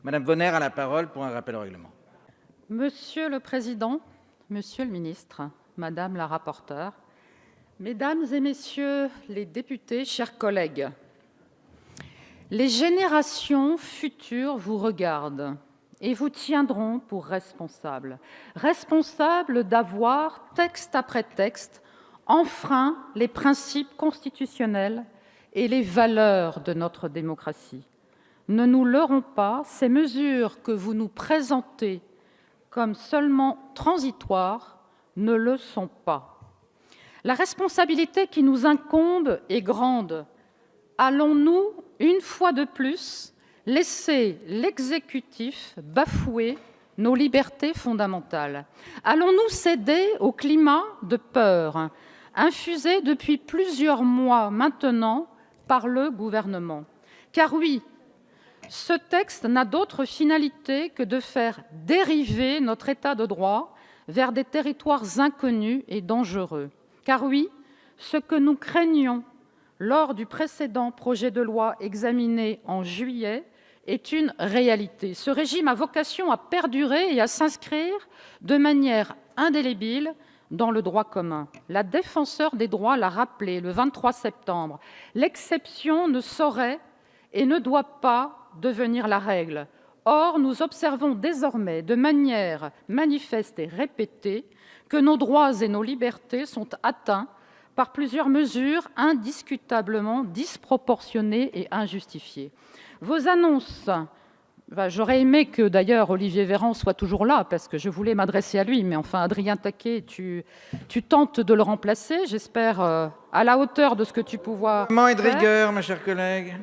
Madame Bonner a la parole pour un rappel au règlement. Monsieur le président, monsieur le ministre, madame la rapporteure, mesdames et messieurs les députés, chers collègues, les générations futures vous regardent et vous tiendront pour responsable d'avoir, texte après texte, enfreint les principes constitutionnels et les valeurs de notre démocratie. Ne nous leurrons pas, ces mesures que vous nous présentez comme seulement transitoires ne le sont pas. La responsabilité qui nous incombe est grande. Allons-nous, une fois de plus, laisser l'exécutif bafouer nos libertés fondamentales? Allons-nous céder au climat de peur infusé depuis plusieurs mois maintenant par le gouvernement? Car oui, ce texte n'a d'autre finalité que de faire dériver notre État de droit vers des territoires inconnus et dangereux. Car oui, ce que nous craignions lors du précédent projet de loi examiné en juillet est une réalité. Ce régime a vocation à perdurer et à s'inscrire de manière indélébile dans le droit commun. La Défenseure des droits l'a rappelé le 23 septembre. L'exception ne saurait et ne doit pas devenir la règle. Or, nous observons désormais de manière manifeste et répétée que nos droits et nos libertés sont atteints par plusieurs mesures indiscutablement disproportionnées et injustifiées. Vos annonces, j'aurais aimé que d'ailleurs Olivier Véran soit toujours là, parce que je voulais m'adresser à lui, mais enfin Adrien Taquet, tu tentes de le remplacer, j'espère à la hauteur de ce que tu pourras Moment et de faire. rigueur, mes chers collègues.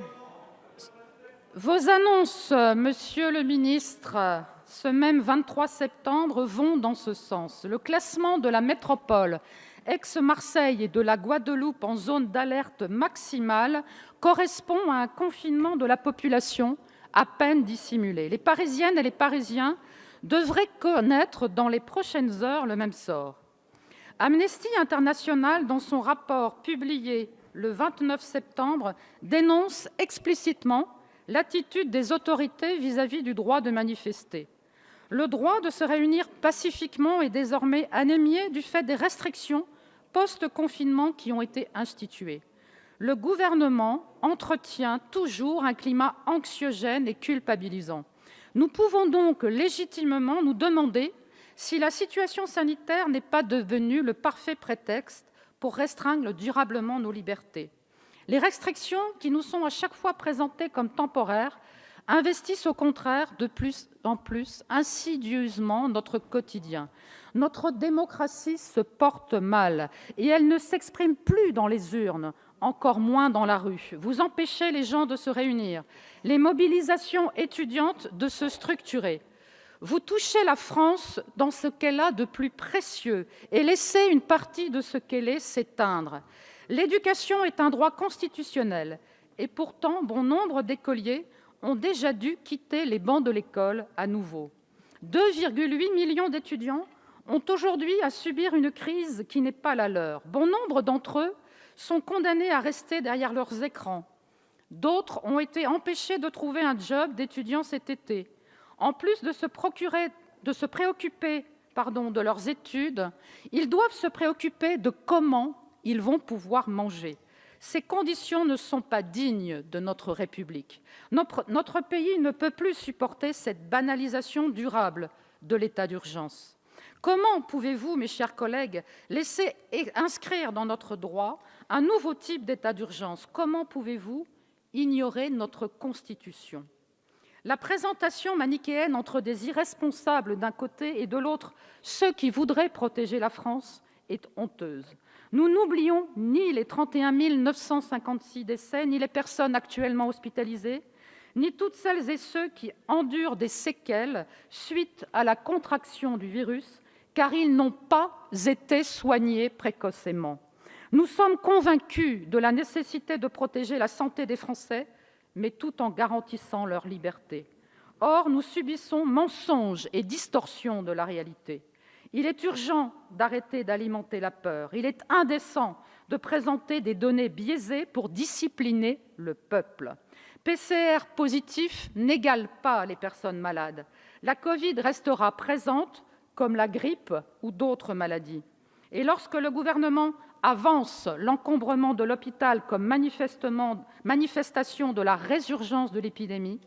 Vos annonces, monsieur le ministre, ce même 23 septembre, vont dans ce sens. Le classement de la métropole Aix-Marseille et de la Guadeloupe en zone d'alerte maximale correspond à un confinement de la population à peine dissimulé. Les Parisiennes et les Parisiens devraient connaître dans les prochaines heures le même sort. Amnesty International, dans son rapport publié le 29 septembre, dénonce explicitement l'attitude des autorités vis-à-vis du droit de manifester. Le droit de se réunir pacifiquement est désormais anémié du fait des restrictions post-confinement qui ont été instituées. Le gouvernement entretient toujours un climat anxiogène et culpabilisant. Nous pouvons donc légitimement nous demander si la situation sanitaire n'est pas devenue le parfait prétexte pour restreindre durablement nos libertés. Les restrictions qui nous sont à chaque fois présentées comme temporaires investissent au contraire de plus en plus insidieusement notre quotidien. Notre démocratie se porte mal et elle ne s'exprime plus dans les urnes, encore moins dans la rue. Vous empêchez les gens de se réunir, les mobilisations étudiantes de se structurer. Vous touchez la France dans ce qu'elle a de plus précieux et laissez une partie de ce qu'elle est s'éteindre. L'éducation est un droit constitutionnel et pourtant bon nombre d'écoliers ont déjà dû quitter les bancs de l'école à nouveau. 2,8 millions d'étudiants ont aujourd'hui à subir une crise qui n'est pas la leur. Bon nombre d'entre eux sont condamnés à rester derrière leurs écrans. D'autres ont été empêchés de trouver un job d'étudiant cet été. En plus de se préoccuper de leurs études, ils doivent se préoccuper de comment ils vont pouvoir manger. Ces conditions ne sont pas dignes de notre République. Notre pays ne peut plus supporter cette banalisation durable de l'état d'urgence. Comment pouvez-vous, mes chers collègues, laisser inscrire dans notre droit un nouveau type d'état d'urgence? Comment pouvez-vous ignorer notre Constitution? La présentation manichéenne entre des irresponsables d'un côté et de l'autre ceux qui voudraient protéger la France est honteuse. Nous n'oublions ni les 31 956 décès, ni les personnes actuellement hospitalisées, ni toutes celles et ceux qui endurent des séquelles suite à la contraction du virus, car ils n'ont pas été soignés précocement. Nous sommes convaincus de la nécessité de protéger la santé des Français, mais tout en garantissant leur liberté. Or, nous subissons mensonges et distorsions de la réalité. Il est urgent d'arrêter d'alimenter la peur. Il est indécent de présenter des données biaisées pour discipliner le peuple. PCR positif n'égale pas les personnes malades. La Covid restera présente comme la grippe ou d'autres maladies. Et lorsque le gouvernement avance l'encombrement de l'hôpital comme manifestation de la résurgence de l'épidémie,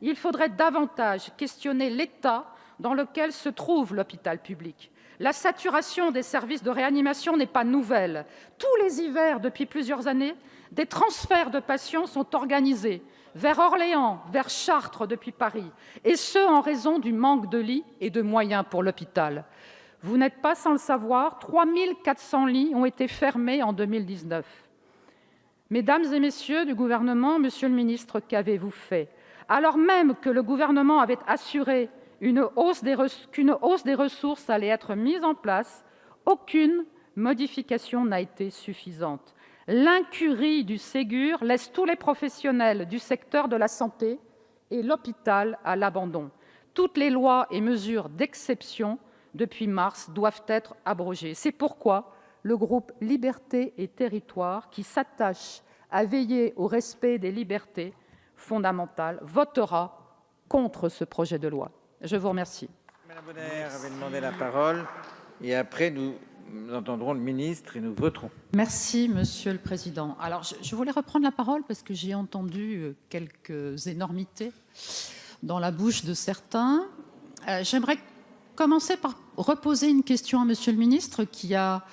il faudrait davantage questionner l'état dans lequel se trouve l'hôpital public. La saturation des services de réanimation n'est pas nouvelle. Tous les hivers, depuis plusieurs années, des transferts de patients sont organisés vers Orléans, vers Chartres depuis Paris, et ce en raison du manque de lits et de moyens pour l'hôpital. Vous n'êtes pas sans le savoir, 3 400 lits ont été fermés en 2019. Mesdames et messieurs du gouvernement, monsieur le ministre, qu'avez-vous fait? Alors même que le gouvernement avait assuré qu'une hausse des ressources allait être mise en place, aucune modification n'a été suffisante. L'incurie du Ségur laisse tous les professionnels du secteur de la santé et l'hôpital à l'abandon. Toutes les lois et mesures d'exception depuis mars doivent être abrogées. C'est pourquoi le groupe Libertés et Territoires, qui s'attache à veiller au respect des libertés fondamentales, votera contre ce projet de loi. Je vous remercie. Madame Bonner avait demandé la parole et après nous entendrons le ministre et nous voterons. Merci, Monsieur le Président. Alors, je voulais reprendre la parole parce que j'ai entendu quelques énormités dans la bouche de certains. J'aimerais commencer par reposer une question à Monsieur le ministre qui a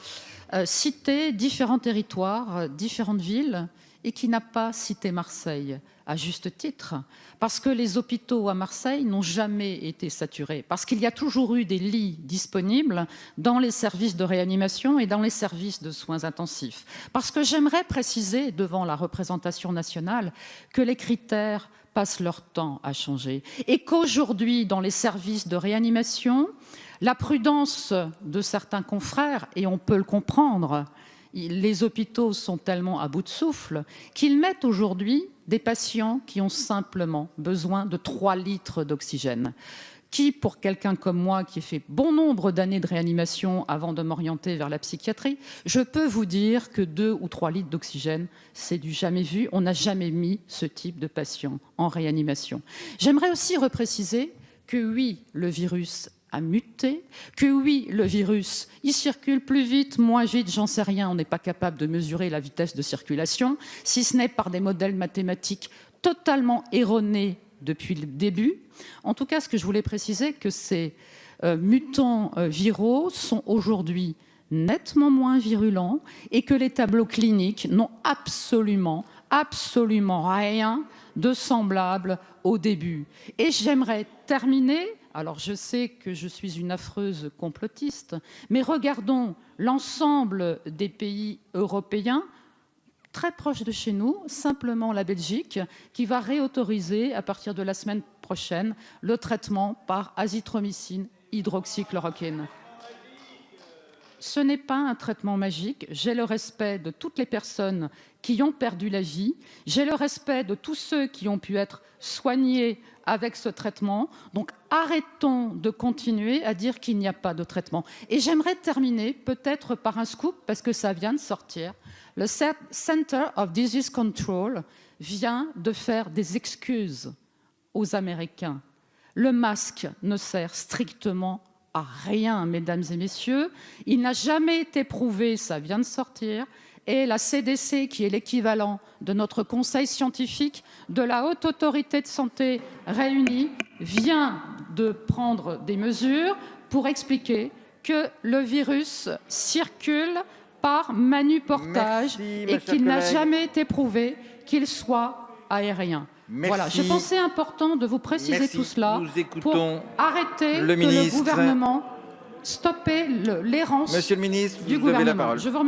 cité différents territoires, différentes villes et qui n'a pas cité Marseille, à juste titre, parce que les hôpitaux à Marseille n'ont jamais été saturés, parce qu'il y a toujours eu des lits disponibles dans les services de réanimation et dans les services de soins intensifs. Parce que j'aimerais préciser devant la représentation nationale que les critères passent leur temps à changer et qu'aujourd'hui, dans les services de réanimation, la prudence de certains confrères, et on peut le comprendre, les hôpitaux sont tellement à bout de souffle qu'ils mettent aujourd'hui des patients qui ont simplement besoin de 3 litres d'oxygène. Qui, pour quelqu'un comme moi, qui ai fait bon nombre d'années de réanimation avant de m'orienter vers la psychiatrie, je peux vous dire que 2 ou 3 litres d'oxygène, c'est du jamais vu. On n'a jamais mis ce type de patient en réanimation. J'aimerais aussi repréciser que oui, le virus a muté, que oui, le virus, il circule plus vite, moins vite, j'en sais rien, on n'est pas capable de mesurer la vitesse de circulation, si ce n'est par des modèles mathématiques totalement erronés depuis le début. En tout cas, ce que je voulais préciser, que ces mutants viraux sont aujourd'hui nettement moins virulents et que les tableaux cliniques n'ont absolument rien de semblable au début. Et j'aimerais terminer, alors je sais que je suis une affreuse complotiste, mais regardons l'ensemble des pays européens, très proches de chez nous, simplement la Belgique, qui va réautoriser à partir de la semaine prochaine le traitement par azithromycine hydroxychloroquine. Ce n'est pas un traitement magique. J'ai le respect de toutes les personnes qui ont perdu la vie. J'ai le respect de tous ceux qui ont pu être soignés avec ce traitement. Donc arrêtons de continuer à dire qu'il n'y a pas de traitement. Et j'aimerais terminer peut-être par un scoop, parce que ça vient de sortir. Le Center of Disease Control vient de faire des excuses aux Américains. Le masque ne sert strictement à rien, mesdames et messieurs. Il n'a jamais été prouvé, ça vient de sortir, et la CDC, qui est l'équivalent de notre conseil scientifique, de la Haute Autorité de Santé réunie, vient de prendre des mesures pour expliquer que le virus circule par manuportage et qu'il n'a jamais été prouvé qu'il soit aérien. Merci. Voilà, je pensais important de vous préciser tout cela pour arrêter le que le gouvernement stoppe l'errance Monsieur le ministre, du vous avez la gouvernement. parole.